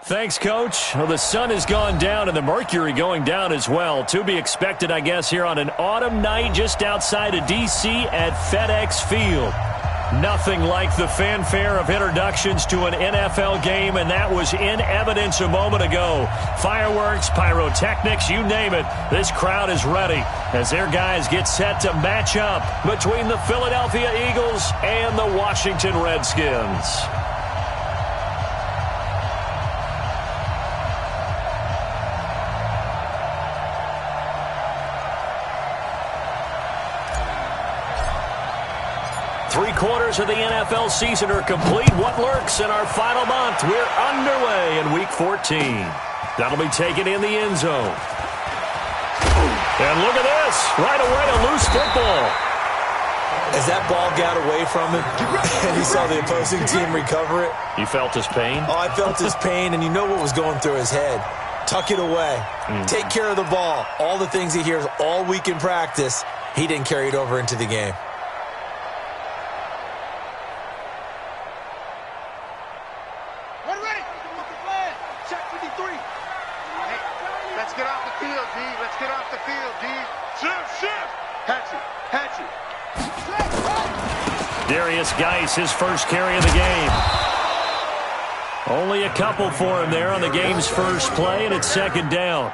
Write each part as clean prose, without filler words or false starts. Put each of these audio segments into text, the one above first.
Thanks, Coach. Well, the sun has gone down and the mercury going down as well. To be expected, I guess, here on an autumn night just outside of D.C. at FedEx Field. Nothing like the fanfare of introductions to an NFL game, and that was in evidence a moment ago. Fireworks, pyrotechnics, you name it. This crowd is ready as their guys get set to match up between the Philadelphia Eagles and the Washington Redskins. Three-quarters of the NFL season are complete. What lurks in our final month? We're underway in Week 14. That'll be taken in the end zone. And look at this. Right away, a loose football. As that ball got away from him and he saw the opposing team recover it. You felt his pain? Oh, I felt his pain, and you know what was going through his head. Tuck it away. Take care of the ball. All the things he hears all week in practice, he didn't carry it over into the game. Geis, his first carry of the game. Only a couple for him there on the game's first play, and it's second down.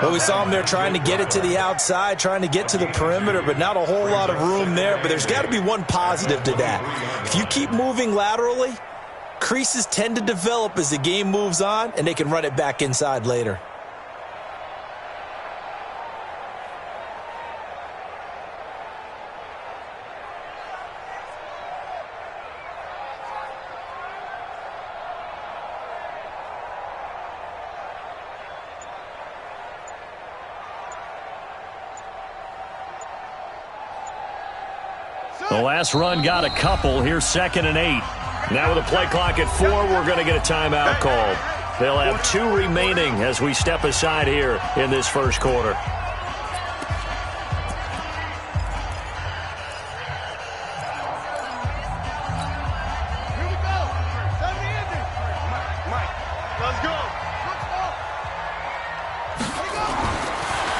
Well, we saw him there trying to get it to the outside, trying to get to the perimeter, but not a whole lot of room there. But there's got to be one positive to that. If you keep moving laterally, creases tend to develop as the game moves on, and they can run it back inside later. The last run got a couple. Here's 2nd and 8. Now with a play clock at 4, we're going to get a timeout called. They'll have 2 remaining as we step aside here in this first quarter.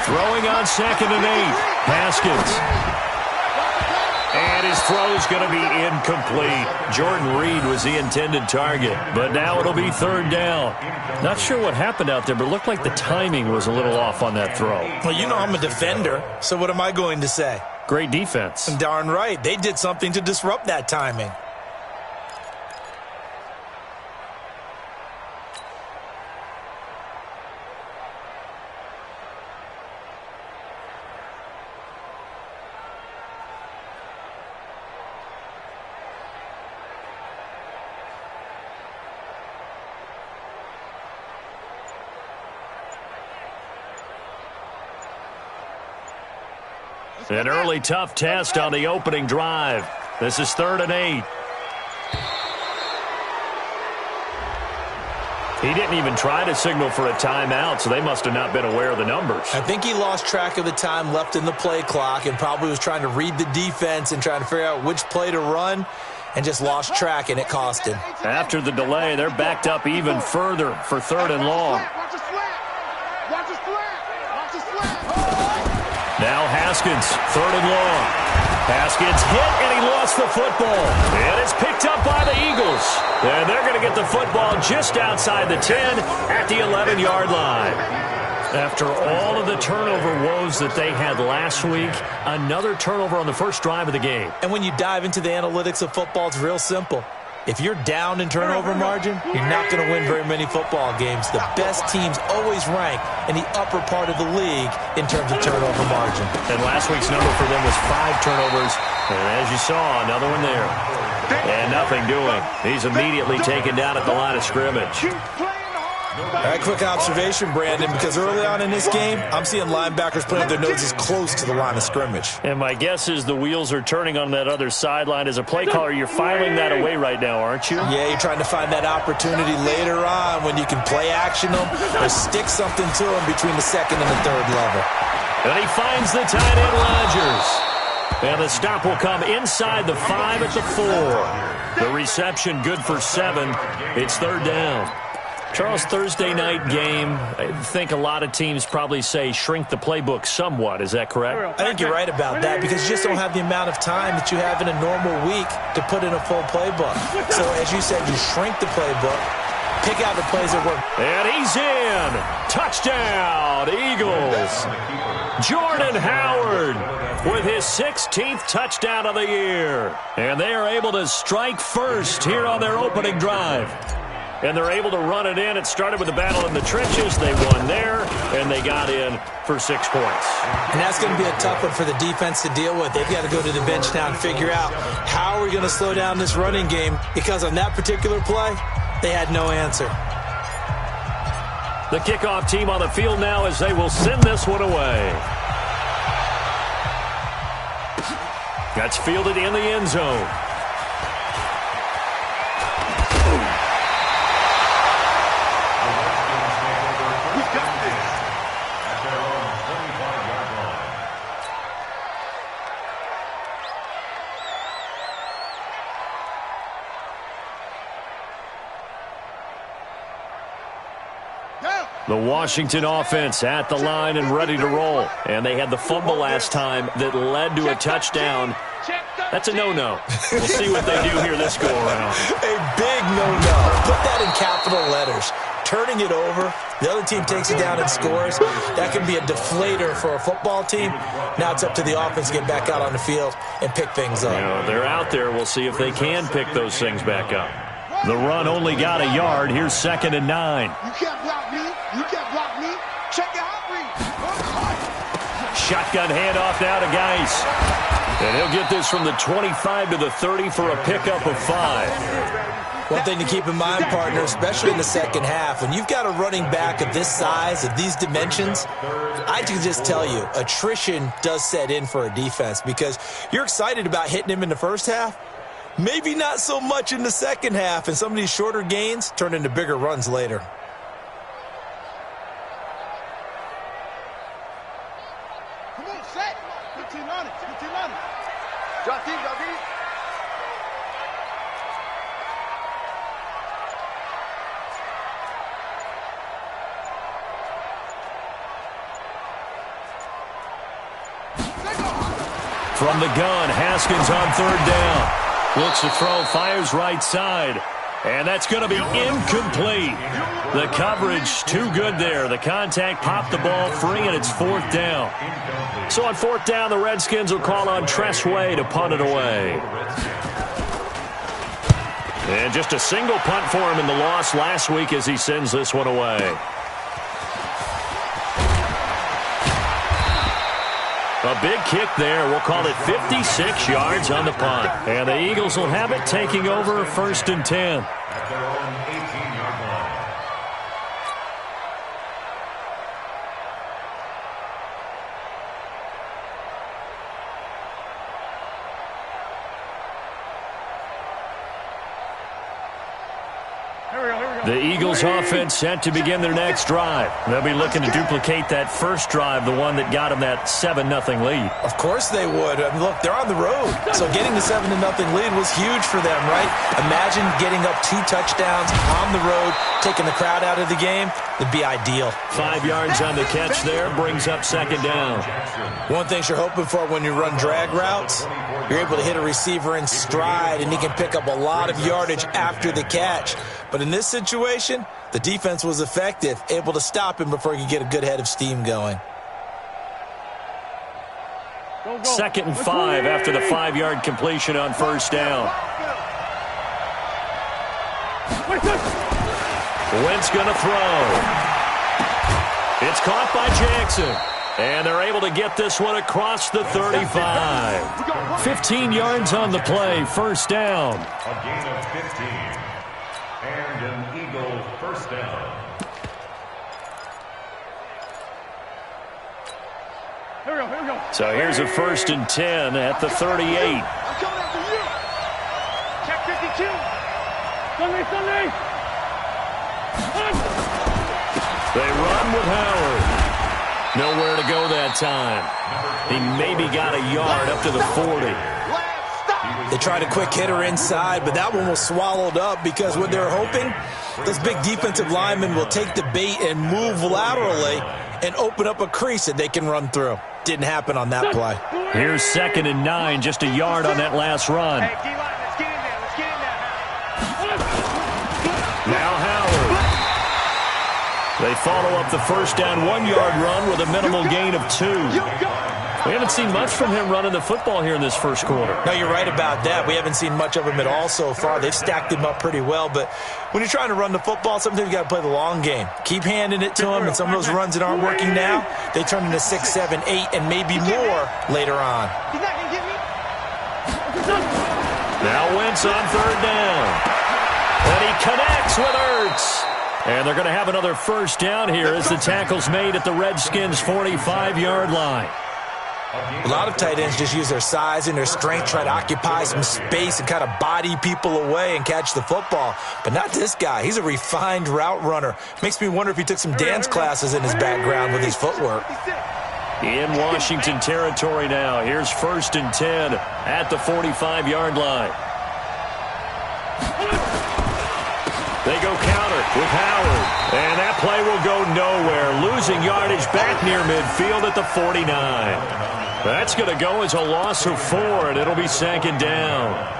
Throwing on 2nd and 8. Haskins. And his throw's going to be incomplete. Jordan Reed was the intended target, but now it'll be 3rd down. Not sure what happened out there, but it looked like the timing was a little off on that throw. Well, you know I'm a defender, so what am I going to say? Great defense. And darn right. They did something to disrupt that timing. An early tough test on the opening drive. This is 3rd and 8. He didn't even try to signal for a timeout, so they must have not been aware of the numbers. I think he lost track of the time left in the play clock and probably was trying to read the defense and trying to figure out which play to run and just lost track, and it cost him. After the delay, they're backed up even further for 3rd and long. Now Haskins, 3rd and long. Haskins hit, and he lost the football. And it's picked up by the Eagles. And they're going to get the football just outside the 10 at the 11-yard line. After all of the turnover woes that they had last week, another turnover on the first drive of the game. And when you dive into the analytics of football, it's real simple. If you're down in turnover margin, you're not going to win very many football games. The best teams always rank in the upper part of the league in terms of turnover margin. And last week's number for them was 5 turnovers. And as you saw, another one there. And nothing doing. He's immediately taken down at the line of scrimmage. All right, quick observation, Brandon, because early on in this game, I'm seeing linebackers playing with their noses close to the line of scrimmage. And my guess is the wheels are turning on that other sideline. As a play caller, you're filing that away right now, aren't you? Yeah, you're trying to find that opportunity later on when you can play action them or stick something to them between the 2nd and the 3rd level. And he finds the tight end, Rodgers. And the stop will come inside the 5 at the 4. The reception good for 7. It's 3rd down. Charles, Thursday night game, I think a lot of teams probably say shrink the playbook somewhat. Is that correct? I think you're right about that because you just don't have the amount of time that you have in a normal week to put in a full playbook. So, as you said, you shrink the playbook, pick out the plays that work. And he's in. Touchdown, Eagles. Jordan Howard with his 16th touchdown of the year. And they are able to strike first here on their opening drive. And they're able to run it in. It started with a battle in the trenches. They won there, and they got in for 6 points. And that's going to be a tough one for the defense to deal with. They've got to go to the bench now and figure out how are we going to slow down this running game, because on that particular play, they had no answer. The kickoff team on the field now as they will send this one away. That's fielded in the end zone. The Washington offense at the line and ready to roll. And they had the fumble last time that led to a touchdown. That's a no-no. We'll see what they do here this go-around. A big no-no. Put that in capital letters. Turning it over, the other team takes it down and scores. That can be a deflator for a football team. Now it's up to the offense to get back out on the field and pick things up. You know, they're out there. We'll see if they can pick those things back up. The run only got a yard. Here's 2nd and 9. You can't block me. You can't block me. Check your hot read. Shotgun handoff now to Geis. And he'll get this from the 25 to the 30 for a pickup of 5. One thing to keep in mind, partner, especially in the second half, when you've got a running back of this size, of these dimensions, I can just tell you, attrition does set in for a defense because you're excited about hitting him in the first half. Maybe not so much in the second half, and some of these shorter gains turn into bigger runs later. Come on, set. 15 on it. 15 on it. Drop deep, drop deep. From the gun, Haskins on 3rd down. Looks to throw, fires right side. And that's going to be incomplete. The coverage too good there. The contact popped the ball free, and it's 4th down. So on 4th down, the Redskins will call on Tressway to punt it away. And just a single punt for him in the loss last week as he sends this one away. A big kick there. We'll call it 56 yards on the punt. And the Eagles will have it, taking over 1st and 10. At their own 18-yard line. The Eagles offense set to begin their next drive. They'll be looking to duplicate that first drive, the one that got them that 7-0 lead. Of course they would. I mean, look, they're on the road. So getting the 7-0 lead was huge for them, right? Imagine getting up 2 touchdowns on the road, taking the crowd out of the game. It'd be ideal. 5 yards on the catch there, brings up 2nd down. One thing you're hoping for when you run drag routes, you're able to hit a receiver in stride, and he can pick up a lot of yardage after the catch. But in this situation, the defense was effective, able to stop him before he could get a good head of steam going. 2nd and 5 after the 5-yard completion on 1st down. Wentz going to throw. It's caught by Jackson. And they're able to get this one across the 35. 15 yards on the play, 1st down. A gain of 15. And an Eagle 1st down. Here we go. So here's a 1st and 10 at the 38. I'm coming after you. Check 52. Sunday. They run with Howard. Nowhere to go that time. He maybe got a yard up to the 40. Last stop. They tried a quick hitter inside, but that one was swallowed up because what they're hoping, those big defensive linemen will take the bait and move laterally and open up a crease that they can run through. Didn't happen on that play. Here's 2nd and 9, just a yard on that last run. Hey, D-line, let's get in there. Let's get in there now. Now Howard. They follow up the first down 1-yard run with a minimal gain of 2. We haven't seen much from him running the football here in this first quarter. No, you're right about that. We haven't seen much of him at all so far. They've stacked him up pretty well, but when you're trying to run the football, sometimes you got to play the long game. Keep handing it to him, and some of those runs that aren't working now, they turn into 6, 7, 8, and maybe more later on. He's not going to get me. Now Wentz on 3rd down. And he connects with Ertz. And they're going to have another first down here as the tackle's made at the Redskins' 45-yard line. A lot of tight ends just use their size and their strength, try to occupy some space and kind of body people away and catch the football. But not this guy. He's a refined route runner. Makes me wonder if he took some dance classes in his background with his footwork. In Washington territory now. Here's 1st and 10 at the 45-yard line. They go counter with Howard. And that play will go nowhere. Losing yardage back near midfield at the 49. That's going to go as a loss of 4, and it'll be 2nd down.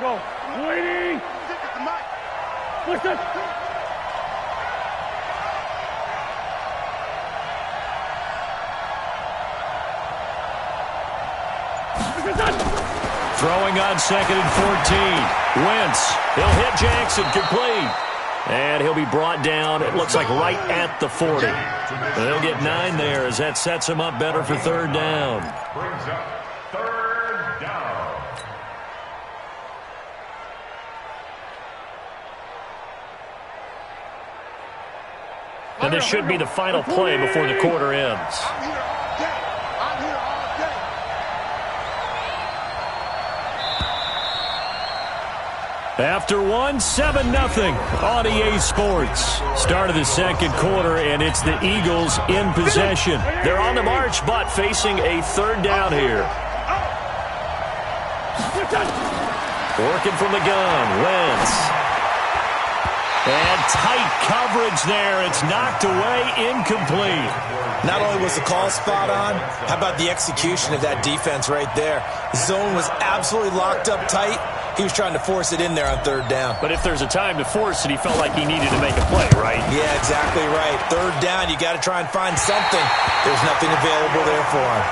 Go. Waiting. Push it. Throwing on 2nd and 14. Wentz. He'll hit Jackson complete. And he'll be brought down, it looks like, right at the 40. They'll get 9 there as that sets him up better for 3rd down. Brings up 3rd down. And this should be the final play before the quarter ends. I'm here all day. I'm here all day. After 1, 7-0 on EA Sports. Start of the 2nd quarter, and it's the Eagles in possession. They're on the march, but facing a 3rd down here. Working from the gun, Wentz. And tight coverage there. It's knocked away, incomplete. Not only was the call spot on, how about the execution of that defense right there? The zone was absolutely locked up tight. He was trying to force it in there on 3rd down. But if there's a time to force it, he felt like he needed to make a play, right? Yeah, exactly right. 3rd down, you got to try and find something. There's nothing available there for him.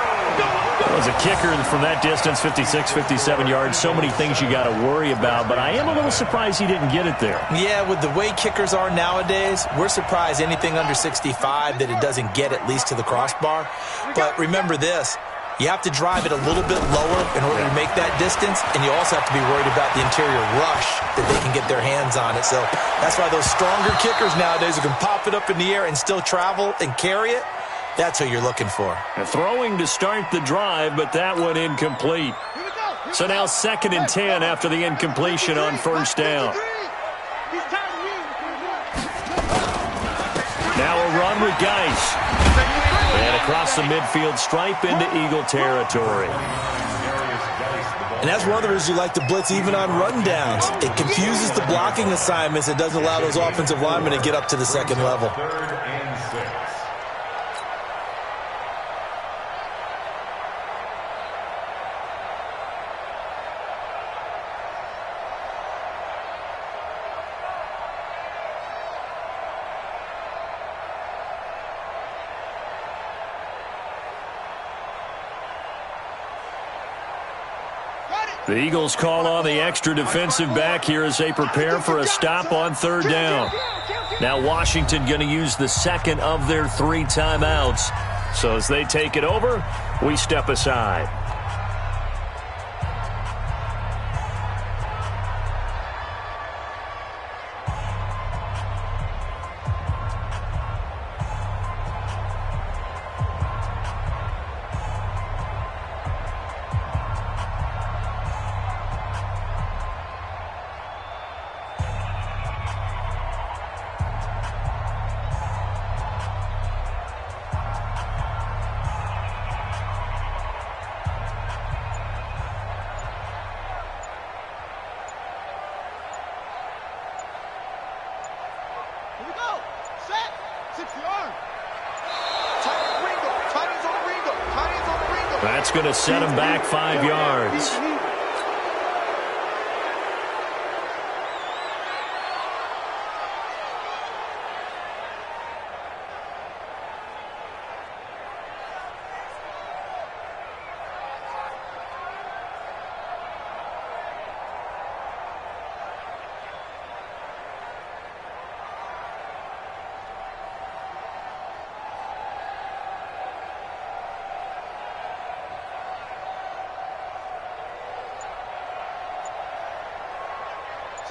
As a kicker from that distance, 56, 57 yards, so many things you got to worry about, but I am a little surprised he didn't get it there. Yeah, with the way kickers are nowadays, we're surprised anything under 65 that it doesn't get at least to the crossbar. But remember this, you have to drive it a little bit lower in order to make that distance, and you also have to be worried about the interior rush that they can get their hands on it. So that's why those stronger kickers nowadays who can pop it up in the air and still travel and carry it, that's who you're looking for. Throwing to start the drive, but that one incomplete. So now 2nd and 10 after the incompletion on 1st down. Now a run with Geis. And across the midfield stripe into Eagle territory. And that's one of the reasons you like to blitz even on rundowns. It confuses the blocking assignments. It doesn't allow those offensive linemen to get up to the 2nd level. 3rd and 6. The Eagles call on the extra defensive back here as they prepare for a stop on 3rd down. Now Washington going to use the 2nd of their 3 timeouts. So as they take it over, we step aside. That's going to set him back 5 yards.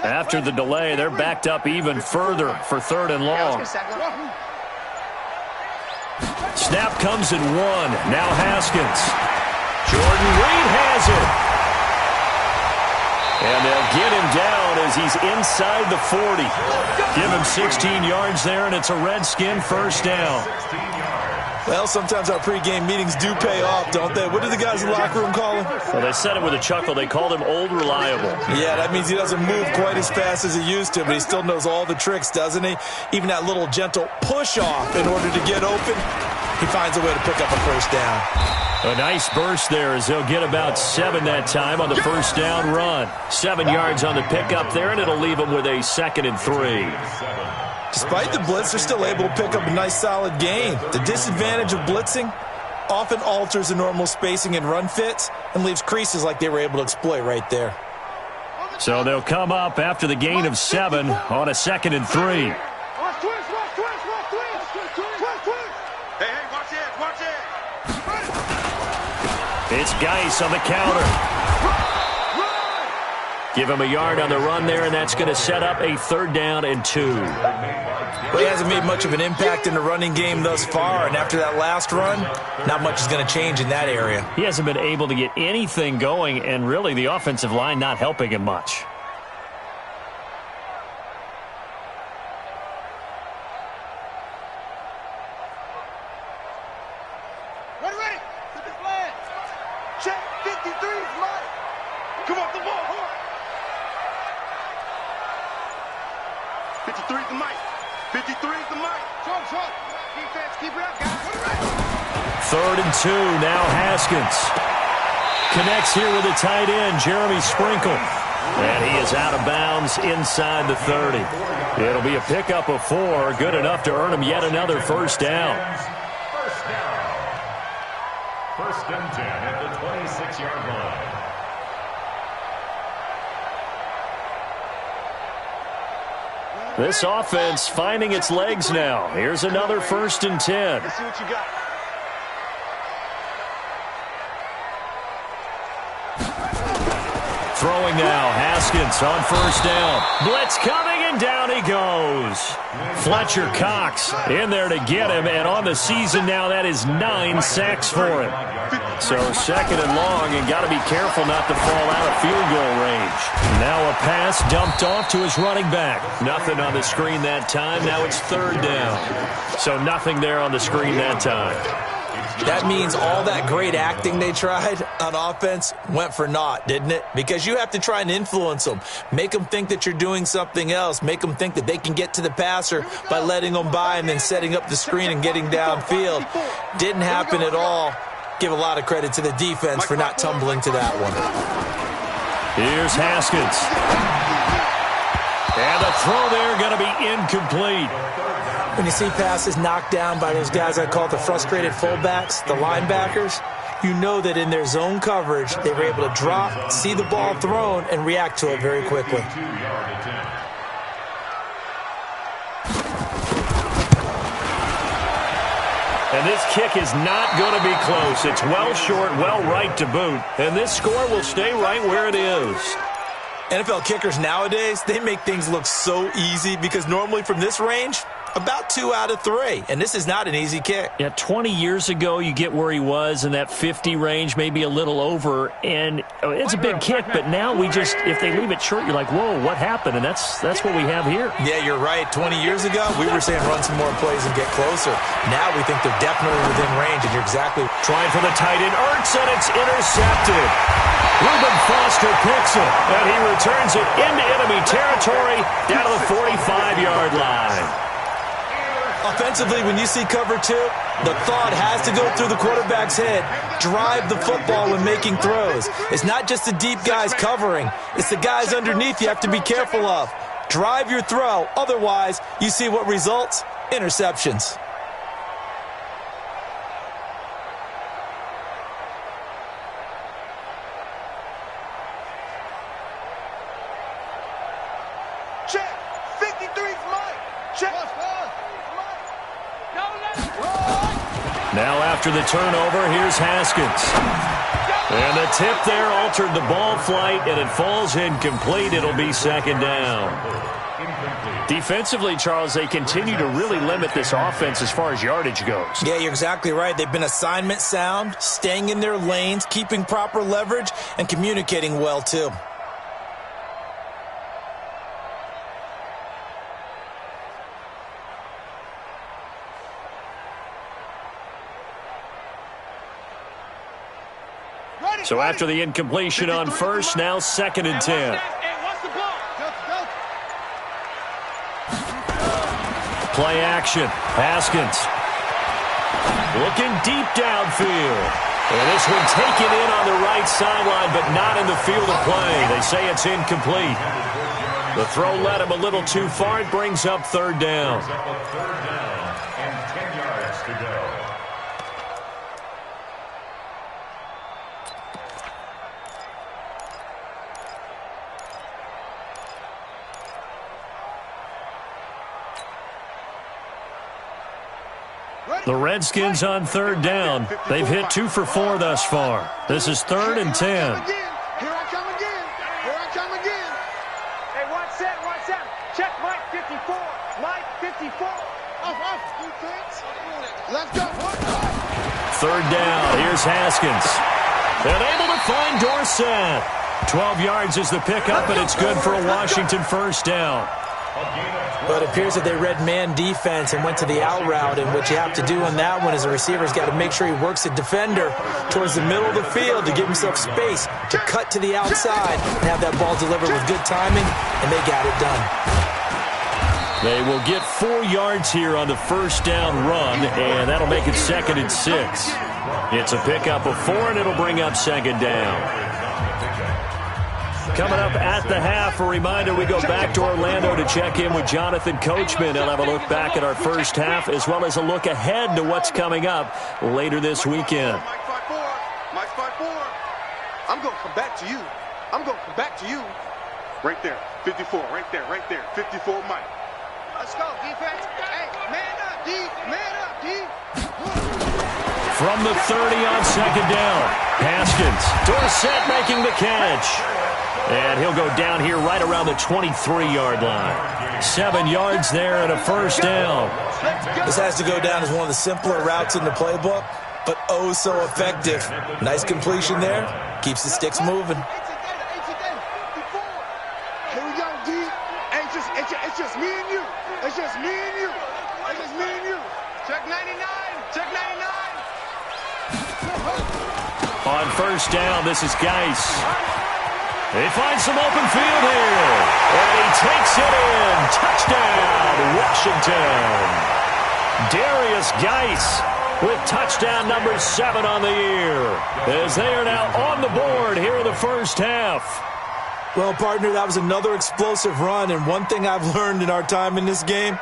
After the delay, they're backed up even further for 3rd and long. Snap comes in 1. Now Haskins. Jordan Reed has it. And they'll get him down as he's inside the 40. Give him 16 yards there, and it's a Redskin first down. Well, sometimes our pregame meetings do pay off, don't they? What do the guys in the locker room call him? Well, they said it with a chuckle. They called him Old Reliable. Yeah, that means he doesn't move quite as fast as he used to, but he still knows all the tricks, doesn't he? Even that little gentle push-off in order to get open, he finds a way to pick up a first down. A nice burst there as they'll get about 7 that time on the first down run. 7 yards on the pickup there, and it'll leave them with a 2nd and 3. Despite the blitz, they're still able to pick up a nice solid gain. The disadvantage of blitzing often alters the normal spacing and run fits and leaves creases like they were able to exploit right there. So they'll come up after the gain of 7 on a 2nd and 3. It's Geis on the counter. Give him a yard on the run there, and that's going to set up a 3rd down and 2. Well, he hasn't made much of an impact in the running game thus far, and after that last run, not much is going to change in that area. He hasn't been able to get anything going, and really the offensive line not helping him much. Ready. To the flag. Check 53 is mine. Come off the ball. 53 is the mic. 53 is the mic. Short. Defense, keep it up, guys. 3rd and 2, now Haskins. Connects here with the tight end, Jeremy Sprinkle. And he is out of bounds inside the 30. It'll be a pickup of 4, good enough to earn him yet another first down. First and 10 at the 26-yard line. This offense finding its legs now. Here's another 1st and 10. Let's see what you got. Throwing now, Haskins on first down. Blitz coming, and down he goes. Fletcher Cox in there to get him, and on the season now, that is 9 sacks for him. So 2nd and long, and got to be careful not to fall out of field goal range. Now a pass dumped off to his running back. Nothing on the screen that time. Now it's 3rd down. So nothing there on the screen that time. That means all that great acting they tried on offense went for naught, didn't it? Because you have to try and influence them. Make them think that you're doing something else. Make them think that they can get to the passer by letting them by and then setting up the screen and getting downfield. Didn't happen at all. Give a lot of credit to the defense for not tumbling to that one. Here's Haskins. And the throw there going to be incomplete. When you see passes knocked down by those guys I call the frustrated fullbacks, the linebackers, you know that in their zone coverage, they were able to drop, see the ball thrown, and react to it very quickly. And this kick is not going to be close. It's well short, well right to boot. And this score will stay right where it is. NFL kickers nowadays, they make things look so easy because normally from this range, about 2 out of 3. And this is not an easy kick. Yeah, 20 years ago, you get where he was in that 50 range, maybe a little over. And it's a big kick, but now we just, if they leave it short, you're like, whoa, what happened? And that's what we have here. Yeah, you're right. 20 years ago, we were saying run some more plays and get closer. Now we think they're definitely within range, and you're exactly trying for the tight end. Ertz, and it's intercepted. Reuben Foster picks it, and he returns it into enemy territory down to the 45-yard line. Offensively, when you see cover 2, the thought has to go through the quarterback's head. Drive the football when making throws. It's not just the deep guys covering. It's the guys underneath you have to be careful of. Drive your throw. Otherwise, you see what results? Interceptions. Check. 53's Mike. Check. Now after the turnover, here's Haskins. And the tip there altered the ball flight, and it falls incomplete. It'll be second down. Defensively, Charles, they continue to really limit this offense as far as yardage goes. Yeah, you're exactly right. They've been assignment sound, staying in their lanes, keeping proper leverage, and communicating well, too. So after the incompletion on first, now second and 10. Play action. Haskins. Looking deep downfield. And this one taken in on the right sideline, but not in the field of play. They say it's incomplete. The throw led him a little too far. It brings up third down. And 10 yards to go. The Redskins on third down. They've hit 2 for 4 thus far. This is third and 10. Here I come again. Here I come again. Hey, watch that, watch that. Check Mike 54. Mike 54. Off. Let's go. Third down. Here's Haskins. And able to find Dorsett. 12 yards is the pickup, and it's good for a Washington first down. But it appears that they read man defense and went to the out route, and what you have to do on that one is the receiver's got to make sure he works the defender towards the middle of the field to give himself space to cut to the outside and have that ball delivered with good timing, and they got it done. They will get 4 yards here on the first down run, and that'll make it second and 6. It's a pickup of 4, and it'll bring up second down. Coming up at the half, a reminder, we go back to Orlando to check in with Jonathan Coachman. He'll have a look back at our first half as well as a look ahead to what's coming up later this weekend. Mike 5-4. Mike 5-4. I'm going to come back to you. I'm going to come back to you. Right there. 54. Right there. 54 Mike. Let's go, defense. Hey, man up, D. Man up, D. From the 30 on second down, Haskins. Dorsett making the catch. And he'll go down here right around the 23-yard line. 7 yards there and a first down. This has to go down as one of the simpler routes in the playbook, but oh so effective. Nice completion there. Keeps the sticks moving. Here we go, D. It's just me and you. It's just me and you. It's just me and you. Check 99. Check 99. On first down, this is Geis. He finds some open field here. And he takes it in. Touchdown, Washington. Darius Geis with touchdown number 7 on the year, as they are now on the board here in the first half. Well, partner, that was another explosive run, and one thing I've learned in our time in this game,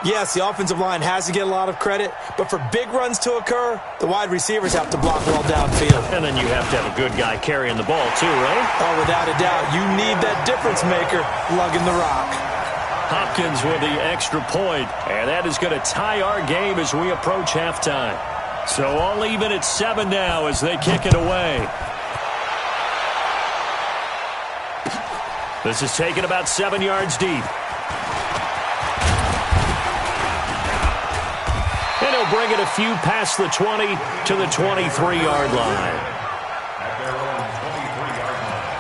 yes, the offensive line has to get a lot of credit, but for big runs to occur, the wide receivers have to block well downfield. And then you have to have a good guy carrying the ball too, right? Oh, without a doubt, you need that difference maker lugging the rock. Hopkins with the extra point, and that is going to tie our game as we approach halftime. So all even at 7 now as they kick it away. This is taken about 7 yards deep. And he'll bring it a few past the 20 to the 23-yard line. At their own 23-yard line.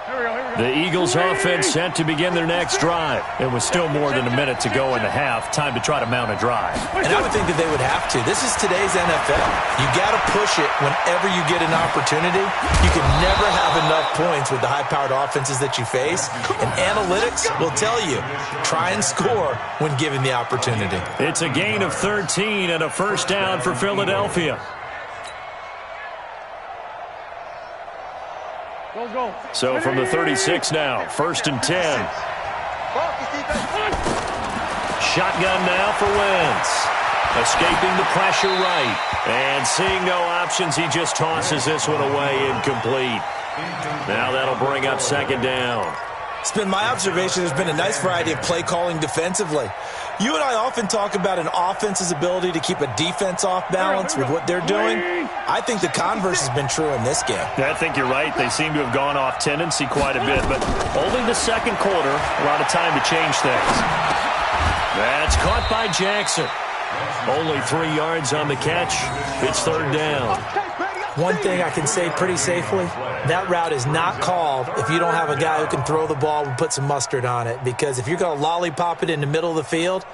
Here we go. The Eagles offense set to begin their next drive. It was still more than a minute to go in the half. Time to try to mount a drive. And I would think that they would have to. This is today's NFL. You got to push it whenever you get an opportunity. You can never have enough points with the high-powered offenses that you face. And analytics will tell you, try and score when given the opportunity. It's a gain of 13 and a first down for Philadelphia. So from the 36 now, 1st and 10. Shotgun now for Wentz. Escaping the pressure right. And seeing no options, he just tosses this one away incomplete. Now that'll bring up 2nd down. It's been my observation there's been a nice variety of play calling defensively. You and I often talk about an offense's ability to keep a defense off balance with what they're doing. I think the converse has been true in this game. I think you're right. They seem to have gone off tendency quite a bit, but only the 2nd quarter, a lot of time to change things. That's caught by Jackson. Only 3 yards on the catch. It's 3rd down. One thing I can say pretty safely, that route is not called if you don't have a guy who can throw the ball and put some mustard on it. Because if you're going to lollipop it in the middle of the field,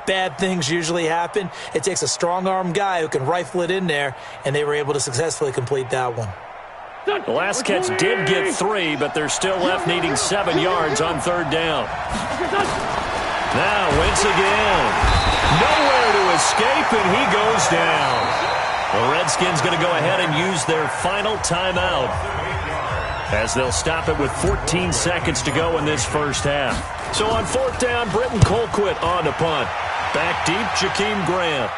bad things usually happen. It takes a strong-arm guy who can rifle it in there, and they were able to successfully complete that one. The last catch did get 3, but they're still left needing 7 yards on 3rd down. Now Wentz again. Nowhere to escape, and he goes down. The Redskins going to go ahead and use their final timeout as they'll stop it with 14 seconds to go in this first half. So on 4th down, Britton Colquitt on to punt. Back deep, Jakeem Grant.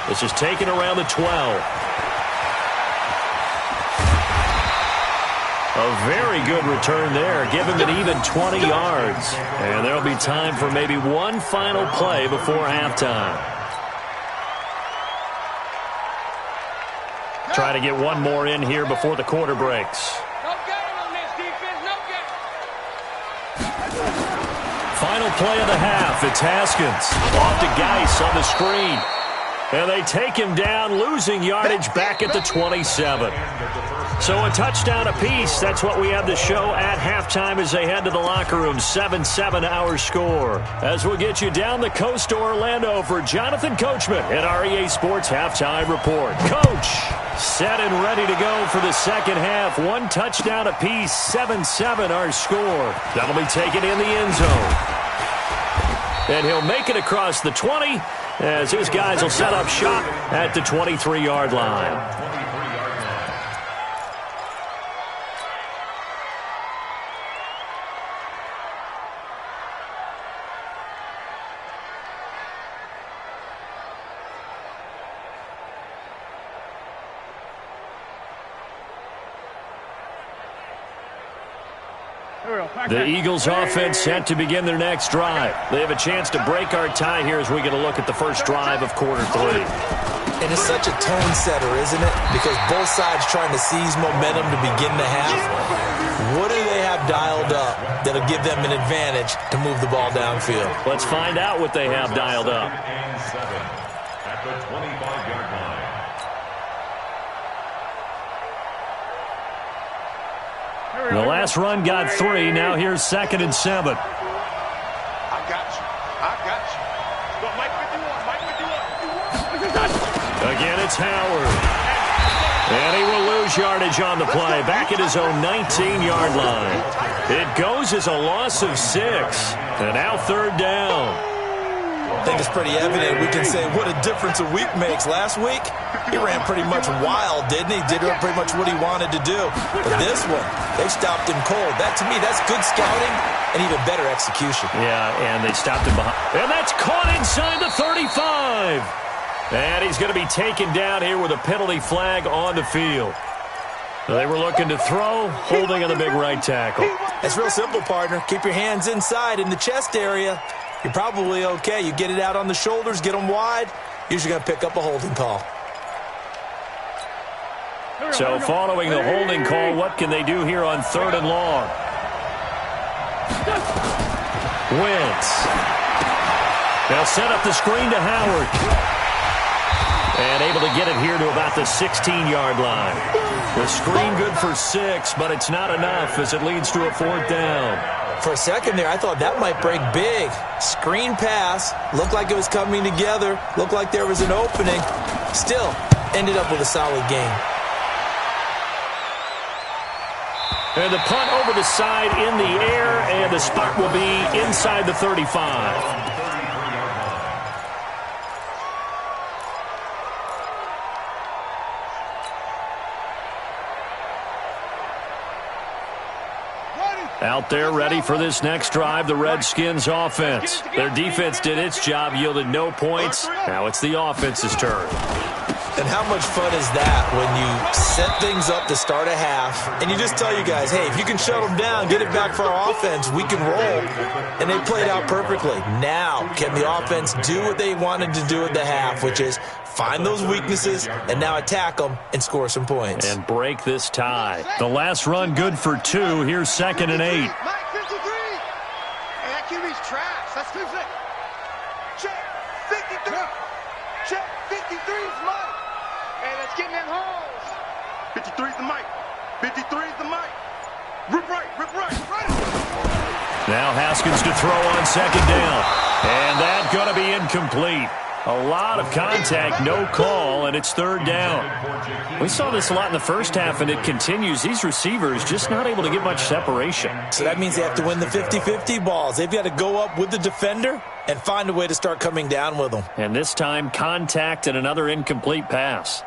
This is taken around the 12. A very good return there. Give him an even 20 yards. And there'll be time for maybe one final play before halftime. Try to get one more in here before the quarter breaks. No game on this defense, no game. Final play of the half. It's Haskins. Off to Geis on the screen. And they take him down, losing yardage back at the 27. So a touchdown apiece. That's what we have to show at halftime as they head to the locker room. 7-7 our score. As we'll get you down the coast to Orlando for Jonathan Coachman at our EA Sports Halftime Report. Coach, set and ready to go for the second half. One touchdown apiece. 7-7 our score. That'll be taken in the end zone. And he'll make it across the 20 as his guys will set up shop at the 23-yard line. The Eagles offense set to begin their next drive. They have a chance to break our tie here as we get a look at the first drive of quarter 3. And it's such a tone setter, isn't it? Because both sides trying to seize momentum to begin the half. What do they have dialed up that'll give them an advantage to move the ball downfield? Let's find out what they have dialed up. At the 25-yard line. The last run got 3. Now here's 2nd and 7. I got you. I got you. Go, Mike 51. Mike 51. Again, it's Howard. And he will lose yardage on the play. Back at his own 19-yard line. It goes as a loss of 6. And now 3rd down. I think it's pretty evident. We can say what a difference a week makes. Last week, he ran pretty much wild, didn't he? Did pretty much what he wanted to do. But this one, they stopped him cold. That, to me, that's good scouting and even better execution. Yeah, and they stopped him behind. And that's caught inside the 35. And he's going to be taken down here with a penalty flag on the field. They were looking to throw, holding on the big right tackle. It's real simple, partner. Keep your hands inside in the chest area. You're probably okay. You get it out on the shoulders, get them wide, usually going to pick up a holding call. So following the holding call, what can they do here on 3rd and long? Wentz. They'll set up the screen to Howard. And able to get it here to about the 16-yard line. The screen good for 6, but it's not enough as it leads to a 4th down. For a second there, I thought that might break big. Screen pass. Looked like it was coming together. Looked like there was an opening. Still, ended up with a solid game. And the punt over the side in the air, and the spot will be inside the 35. Out there ready for this next drive, the Redskins offense. Their defense did its job, yielded no points. Now it's the offense's turn. And how much fun is that when you set things up to start a half and you just tell you guys, hey, if you can shut them down, get it back for our offense, we can roll. And they played out perfectly. Now, can the offense do what they wanted to do at the half, which is find those weaknesses and now attack them and score some points. And break this tie. The last run good for 2. Here's 2nd and 8. Mike, 53. Hey, that QB's trash. That's 2 seconds. Check. 53. Check. 53's Mike. Hey, let's get in them holes. 53's the Mike. 53's the Mike. Rip right. Rip right. Right. Now Haskins to throw on 2nd down. And that's going to be incomplete. A lot of contact, no call, and it's 3rd down. We saw this a lot in the first half, and it continues. These receivers just not able to get much separation. So that means they have to win the 50-50 balls. They've got to go up with the defender and find a way to start coming down with them. And this time, contact and another incomplete pass.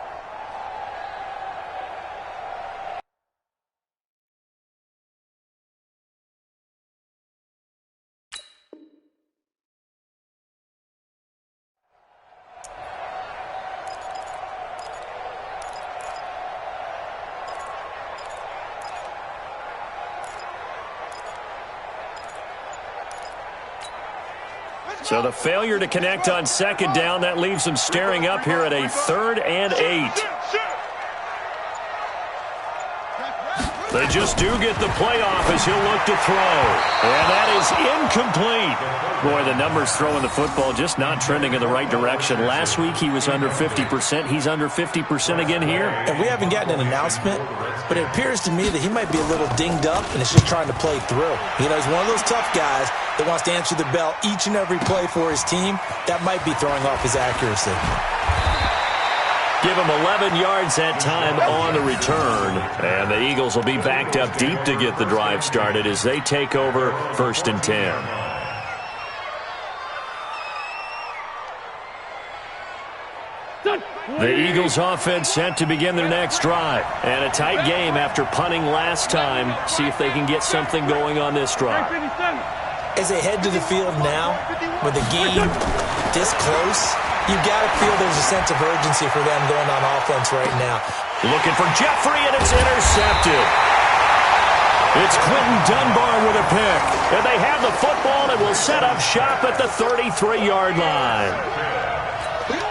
So the failure to connect on 2nd down, that leaves them staring up here at a 3rd and 8. They just do get the playoff as he'll look to throw. And that is incomplete. Boy, the numbers throwing the football just not trending in the right direction. Last week he was under 50%. He's under 50% again here. And we haven't gotten an announcement, but it appears to me that he might be a little dinged up and it's just trying to play through. You know, he's one of those tough guys that wants to answer the bell each and every play for his team. That might be throwing off his accuracy. Give him 11 yards that time on the return. And the Eagles will be backed up deep to get the drive started as they take over 1st and 10. The Eagles offense set to begin their next drive. And a tight game after punting last time. See if they can get something going on this drive. As they head to the field now, with the game this close, you've got to feel there's a sense of urgency for them going on offense right now. Looking for Jeffrey, and it's intercepted. It's Clinton Dunbar with a pick. And they have the football and will set up shop at the 33-yard line.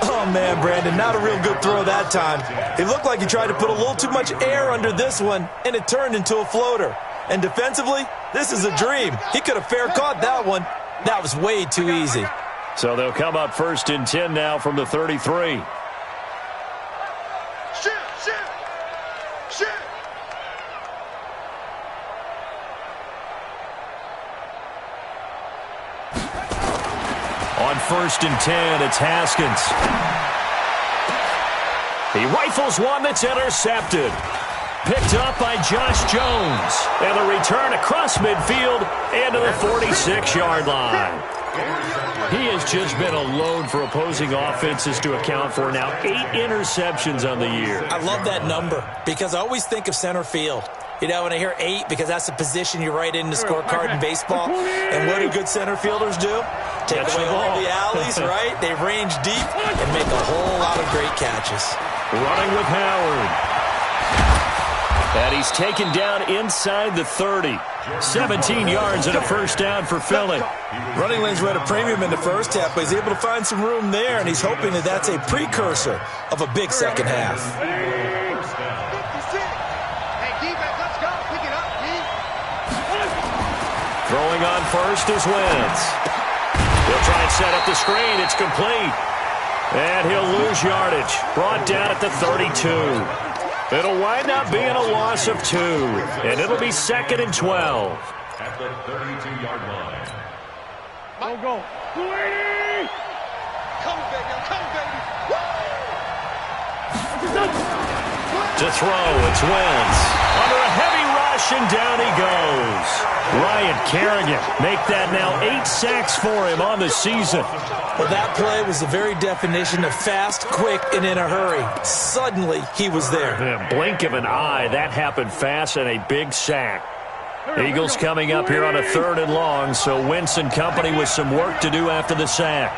Oh, man, Brandon, not a real good throw that time. It looked like he tried to put a little too much air under this one, and it turned into a floater. And defensively, this is a dream. He could have fair caught that one. That was way too easy. So they'll come up 1st and 10 now from the 33. On 1st and 10, it's Haskins. He rifles one that's intercepted. Picked up by Josh Jones. And the return across midfield and to the 46-yard line. He has just been a load for opposing offenses to account for now. 8 interceptions on the year. I love that number because I always think of center field. You know, when I hear 8, because that's the position you write in the scorecard in baseball. And what do good center fielders do? Take away all the alleys, right? They range deep and make a whole lot of great catches. Running with Howard. And he's taken down inside the 30. 17 yards and a 1st down for Philly. Running lanes were at a premium in the first half, but he's able to find some room there, and he's hoping that that's a precursor of a big second half. Throwing on 1st is Wentz. He'll try and set up the screen. It's complete. And he'll lose lose yardage. Brought down at the 32. It'll wind up being a loss of 2, and it'll be 2nd and 12. At the 32-yard line. Go. 280! Come, baby. Come, baby. To throw, it's Wentz. Under a heavy rush, and down he goes. Ryan Kerrigan make that now 8 sacks for him on the season. Well, that play was the very definition of fast, quick, and in a hurry. Suddenly, he was there. In a blink of an eye, that happened fast, and a big sack. Eagles coming up here on a 3rd and long, so Wentz and company with some work to do after the sack.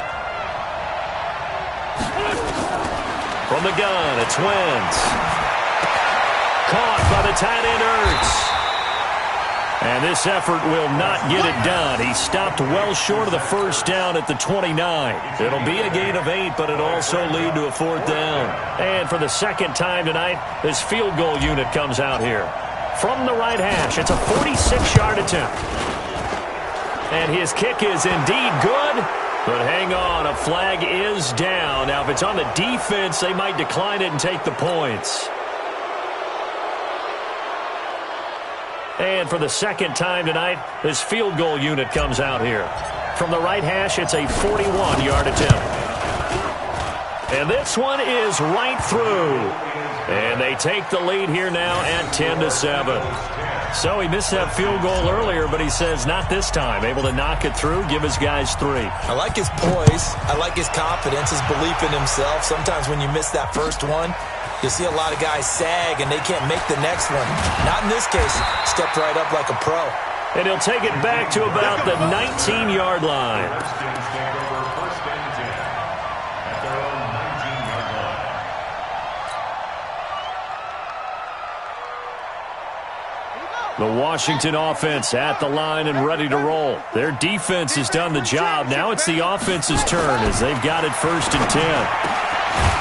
From the gun, it's Wentz. Caught by the tight end Ertz. And this effort will not get it done. He stopped well short of the first down at the 29. It'll be a gain of 8, but it'll also lead to a 4th down. And for the second time tonight, this field goal unit comes out here. From the right hash, it's a 46-yard attempt. And his kick is indeed good. But hang on, a flag is down. Now, if it's on the defense, they might decline it and take the points. And for the second time tonight, this field goal unit comes out here. From the right hash, it's a 41-yard attempt. And this one is right through. And they take the lead here now at 10-7. So he missed that field goal earlier, but he says not this time. Able to knock it through, give his guys 3. I like his poise. I like his confidence, his belief in himself. Sometimes when you miss that first one, you see a lot of guys sag and they can't make the next one. Not in this case. Stepped right up like a pro. And he'll take it back to about the 19-yard line. The Washington offense at the line and ready to roll. Their defense has done the job. Now it's the offense's turn as they've got it 1st and 10.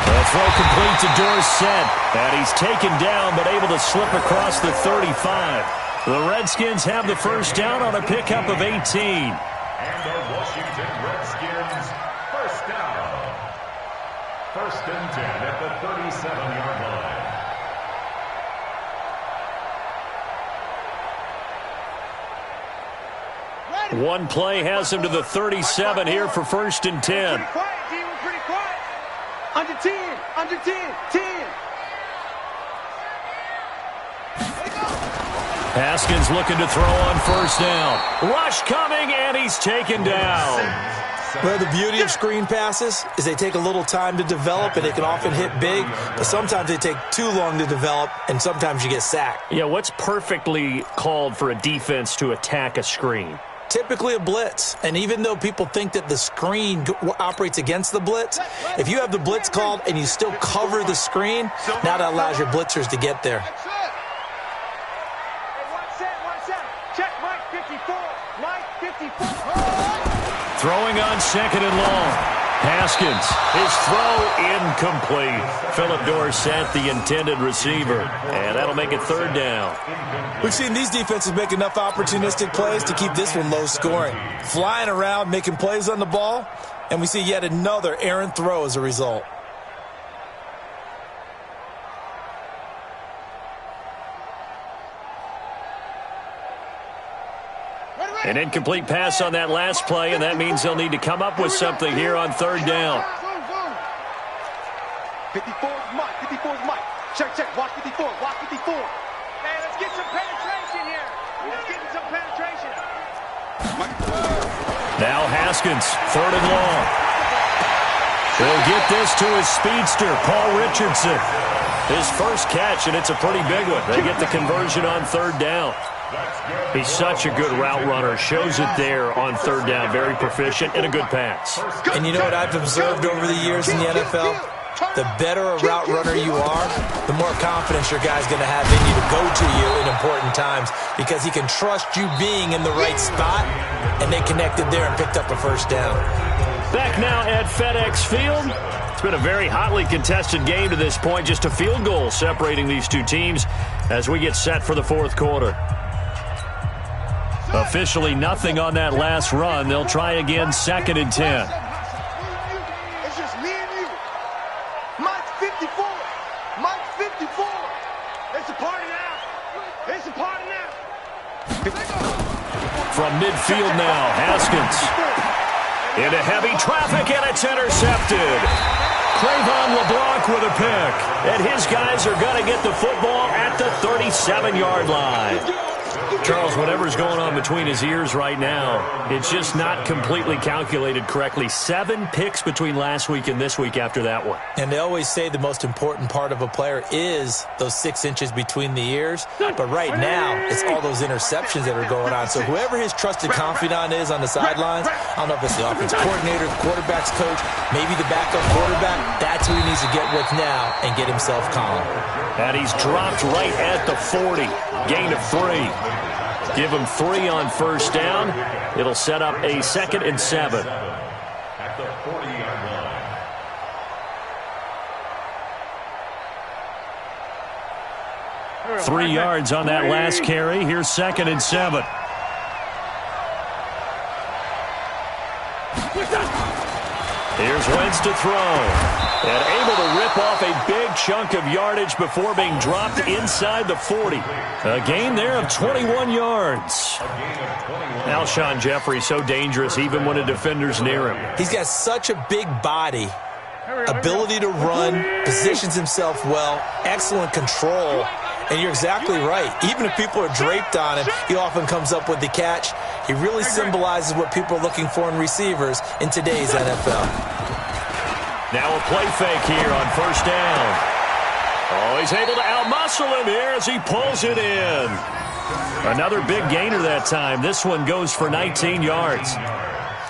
The throw complete to Dorsett. And he's taken down but able to slip across the 35. The Redskins have the first down on a pickup of 18. And the Washington Redskins first down. 1st and 10 at the 37-yard line. One play has him to the 37 here for 1st and 10. Pretty quiet, G. We're pretty quiet. Under 10. Under 10. 10. Haskins looking to throw on 1st down. Rush coming, and he's taken down. Well, the beauty of screen passes is they take a little time to develop, and they can often hit big, but sometimes they take too long to develop, and sometimes you get sacked. Yeah, what's perfectly called for a defense to attack a screen? Typically a blitz, and even though people think that the screen operates against the blitz, if you have the blitz called and you still cover the screen, now that allows your blitzers to get there. Check Mike 54. Mike 54. Throwing on 2nd and long. Haskins, his throw incomplete. Philip Dorsett, the intended receiver. And that'll make it 3rd down. We've seen these defenses make enough opportunistic plays to keep this one low scoring. Flying around, making plays on the ball, and we see yet another errant throw as a result. An incomplete pass on that last play, and that means they'll need to come up with something here on 3rd down. 54's Mike. 54's Mike. Check. Watch 54. Watch 54. Hey, let's get some penetration here. Let's get some penetration. Now Haskins, 3rd and long. He'll get this to his speedster, Paul Richardson. His first catch, and it's a pretty big one. They get the conversion on 3rd down. He's such a good route runner. Shows it there on 3rd down. Very proficient and a good pass. And you know what I've observed over the years in the NFL? The better a route runner you are, the more confidence your guy's going to have in you to go to you in important times because he can trust you being in the right spot, and they connected there and picked up a 1st down. Back now at FedEx Field. It's been a very hotly contested game to this point. Just a field goal separating these two teams as we get set for the 4th quarter. Officially nothing on that last run. They'll try again 2nd and 10. It's just me and you. 54. Mike 54. It's a party now. It's a party now. From midfield now, Haskins. Into heavy traffic, and it's intercepted. Cravon LeBlanc with a pick. And his guys are going to get the football at the 37-yard line. Charles, whatever's going on between his ears right now, it's just not completely calculated correctly. 7 picks between last week and this week after that one. And they always say the most important part of a player is those 6 inches between the ears. But right now, it's all those interceptions that are going on. So whoever his trusted confidant is on the sidelines, I don't know if it's the offensive coordinator, the quarterback's coach, maybe the backup quarterback, that's who he needs to get with now and get himself calm. And he's dropped right at the 40. Gain of 3. Give him 3 on first down. It'll set up a 2nd and 7. At the 40-yard line. 3 yards on that last carry. Here's 2nd and 7. Here's Wentz to throw. And able to rip off a big chunk of yardage before being dropped inside the 40. A gain there of 21 yards. Alshon Jeffrey so dangerous even when a defender's near him. He's got such a big body, ability to run, positions himself well, excellent control. And you're exactly right. Even if people are draped on him, he often comes up with the catch. He really symbolizes what people are looking for in receivers in today's NFL. Now a play fake here on first down. Oh, he's able to outmuscle him here as he pulls it in. Another big gainer that time. This one goes for 19 yards.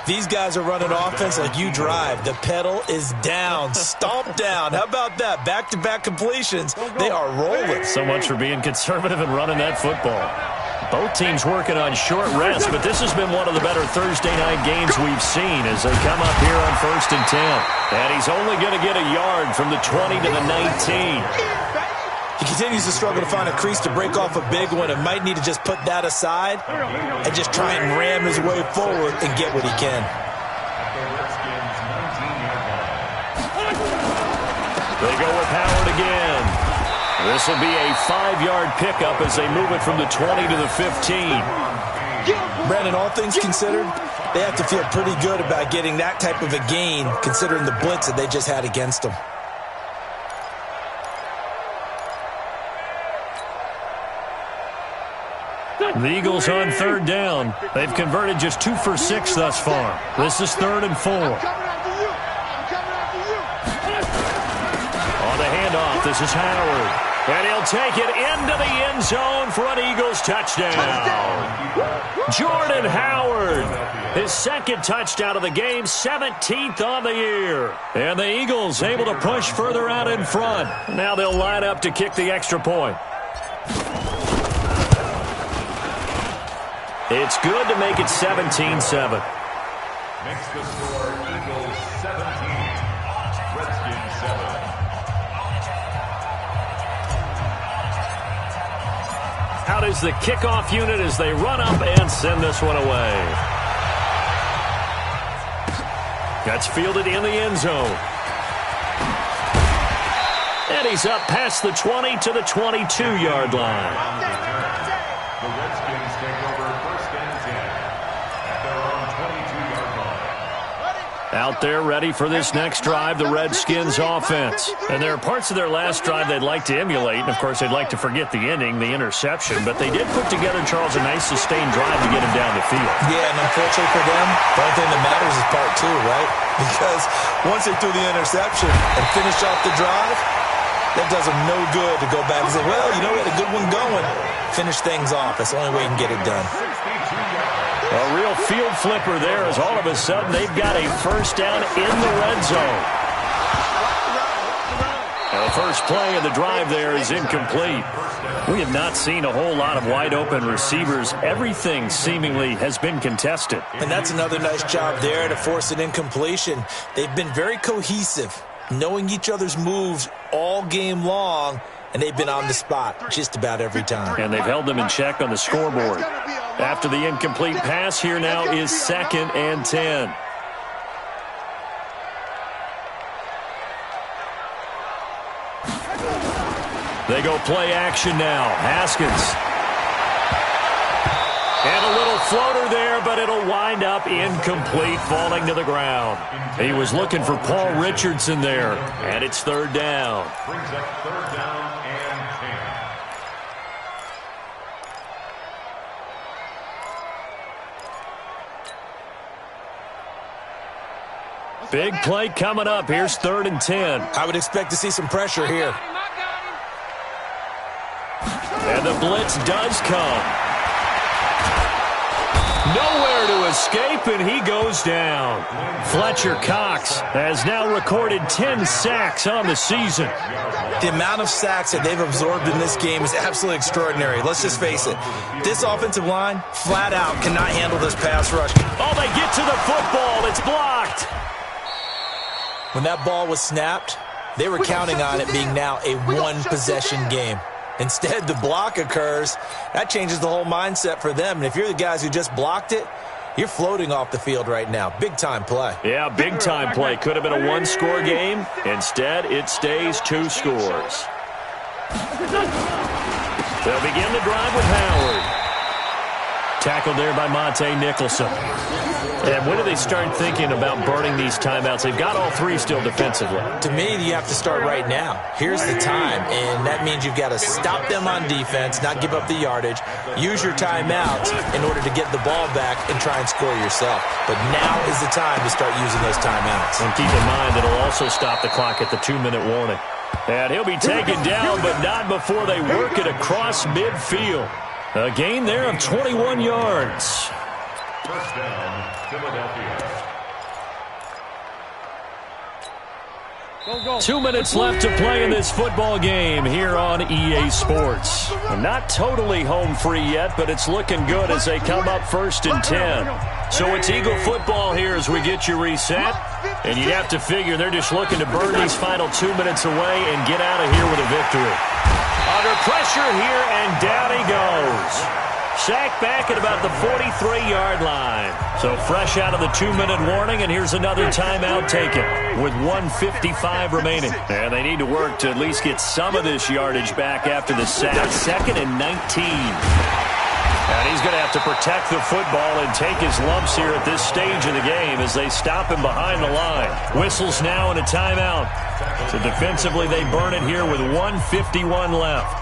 These guys are running offense like you drive. The pedal is down, stomped down. How about that? Back-to-back completions. They are rolling. So much for being conservative and running that football. Both teams working on short rest, but this has been one of the better Thursday night games we've seen as they come up here on 1st and 10. And he's only going to get a yard from the 20 to the 19. He continues to struggle to find a crease to break off a big one and might need to just put that aside and just try and ram his way forward and get what he can. They go with Howard again. This will be a 5-yard pickup as they move it from the 20 to the 15. Brandon, all things considered, they have to feel pretty good about getting that type of a gain considering the blitz that they just had against them. The Eagles on 3rd down. They've converted just 2 for 6 thus far. This is 3rd and 4. On the handoff, this is Howard. And he'll take it into the end zone for an Eagles touchdown. Jordan Howard, his 2nd touchdown of the game, 17th on the year. And the Eagles able to push further out in front. Now they'll line up to kick the extra point. It's good to make it 17-7. Makes the score Eagles 17, Redskins 7. Out is the kickoff unit as they run up and send this one away. That's fielded in the end zone. And he's up past the 20 to the 22-yard line. The Redskins take over 1st and 10 at their own 22-yard line. Out there ready for this next drive, the Redskins offense. And there are parts of their last drive they'd like to emulate. And, of course, they'd like to forget the ending, the interception. But they did put together, Charles, a nice sustained drive to get him down the field. Yeah, and unfortunately for them, the only thing that matters is part 2, right? Because once they threw the interception and finished off the drive, that does them no good to go back and say, well, you know, we had a good one going. Finish things off. That's the only way you can get it done. A real field flipper there as all of a sudden they've got a first down in the red zone. The first play of the drive there is incomplete. We have not seen a whole lot of wide open receivers. Everything seemingly has been contested. And that's another nice job there to force an incompletion. They've been very cohesive, knowing each other's moves all game long, and they've been on the spot just about every time. And they've held them in check on the scoreboard. After the incomplete pass, here now is 2nd and 10. They go play action now. Haskins. And a little floater there, but it'll wind up incomplete, falling to the ground. He was looking for Paul Richardson there, and it's third down. Brings up third down and 10. Big play coming up. Here's 3rd and 10. I would expect to see some pressure here. And the blitz does come. Nowhere to escape, and he goes down. Fletcher Cox has now recorded 10 sacks on the season. The amount of sacks that they've absorbed in this game is absolutely extraordinary. Let's just face it. This offensive line, flat out, cannot handle this pass rush. Oh, they get to the football. It's blocked. When that ball was snapped, they were counting on it being now a one-possession game. Instead, the block occurs. That changes the whole mindset for them. And if you're the guys who just blocked it, you're floating off the field right now. Big-time play. Yeah, big-time play. Could have been a one-score game. Instead, it stays 2 scores. They'll begin the drive with Howard. Tackled there by Monte Nicholson. And when do they start thinking about burning these timeouts? They've got all 3 still defensively. To me, you have to start right now. Here's the time, and that means you've got to stop them on defense, not give up the yardage, use your timeouts in order to get the ball back and try and score yourself. But now is the time to start using those timeouts. And keep in mind, it'll also stop the clock at the 2-minute warning. And he'll be taken down, but not before they work it across midfield. A gain there of 21 yards. First down, Philadelphia. 2 minutes left to play in this football game here on EA Sports. Not totally home free yet, but it's looking good as they come up 1st and 10. So it's Eagle football here as we get you reset. And you'd have to figure they're just looking to burn these final 2 minutes away and get out of here with a victory. Under pressure here, and down he goes. Sacked back at about the 43-yard line. So fresh out of the 2-minute warning, and here's another timeout taken with 1:55 remaining. And they need to work to at least get some of this yardage back after the sack. 2nd and 19. And he's going to have to protect the football and take his lumps here at this stage of the game as they stop him behind the line. Whistles now and a timeout. So defensively, they burn it here with 1:51 left.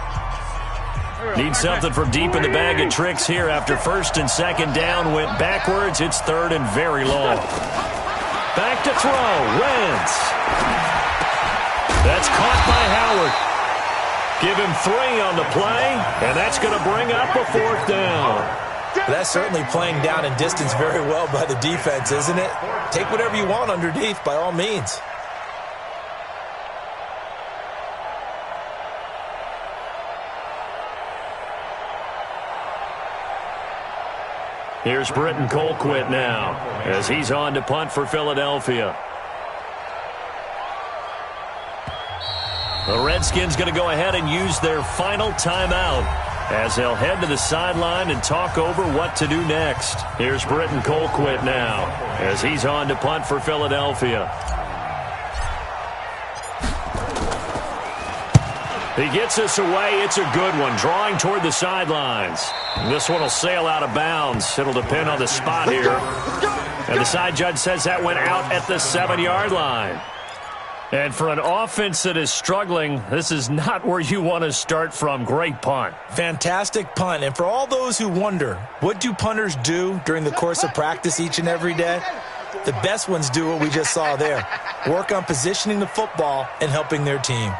Need something from deep in the bag of tricks here after 1st and 2nd down went backwards. It's 3rd and very long. Back to throw. Wentz. That's caught by Howard. Give him 3 on the play, and that's going to bring up a 4th down. That's certainly playing down in distance very well by the defense, isn't it? Take whatever you want underneath by all means. Here's Britton Colquitt now as he's on to punt for Philadelphia. The Redskins going to go ahead and use their final timeout as they'll head to the sideline and talk over what to do next. Here's Britton Colquitt now as he's on to punt for Philadelphia. He gets this away. It's a good one, drawing toward the sidelines. This one will sail out of bounds. It'll depend on the spot here. And the side judge says that went out at the 7-yard line. And for an offense that is struggling, this is not where you want to start from. Great punt. Fantastic punt. And for all those who wonder, what do punters do during the course of practice each and every day? The best ones do what we just saw there. Work on positioning the football and helping their team.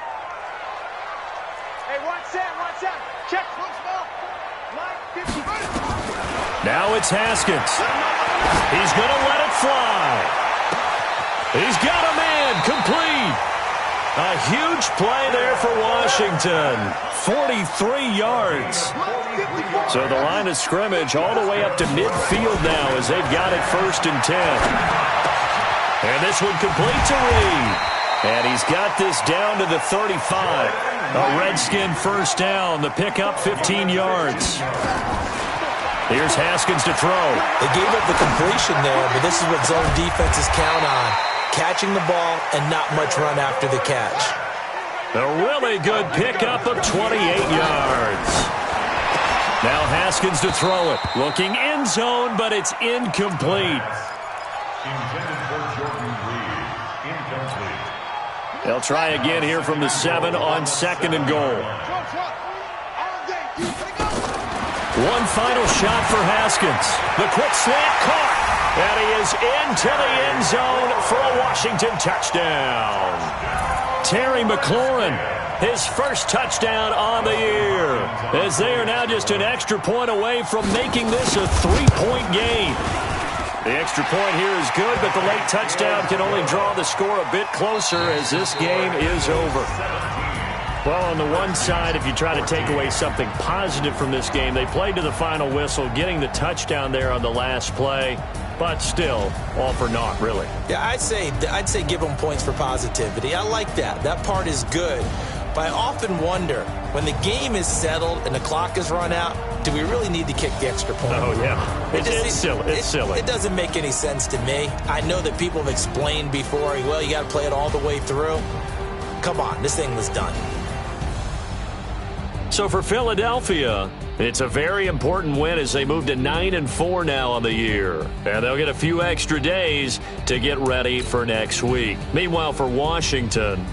Now it's Haskins. He's going to let it fly. He's got a man complete. A huge play there for Washington. 43 yards. So the line of scrimmage all the way up to midfield now as they've got it 1st and 10. And this one complete to Reed. And he's got this down to the 35. A Redskin 1st down. The pickup 15 yards. Here's Haskins to throw. They gave up the completion there, but this is what zone defenses count on. Catching the ball and not much run after the catch. A really good pickup of 28 yards. Now Haskins to throw it. Looking end zone, but it's incomplete. Intended for Jordan Reed. Incomplete. They'll try again here from the 7 on 2nd and goal. One final shot for Haskins. The quick slant caught. And he is into the end zone for a Washington touchdown. Terry McLaurin, his first touchdown on the year, as they are now just an extra point away from making this a 3-point game. The extra point here is good, but the late touchdown can only draw the score a bit closer as this game is over. Well, on the one side, if you try to take away something positive from this game, they played to the final whistle, getting the touchdown there on the last play, but still, all for naught, really. Yeah, I'd say give them points for positivity. I like that. That part is good. But I often wonder, when the game is settled and the clock is run out, do we really need to kick the extra point? Oh, yeah. It's silly. It's silly. It doesn't make any sense to me. I know that people have explained before, well, you got to play it all the way through. Come on, this thing was done. So for Philadelphia, it's a very important win as they move to 9-4 now on the year. And they'll get a few extra days to get ready for next week. Meanwhile, for Washington,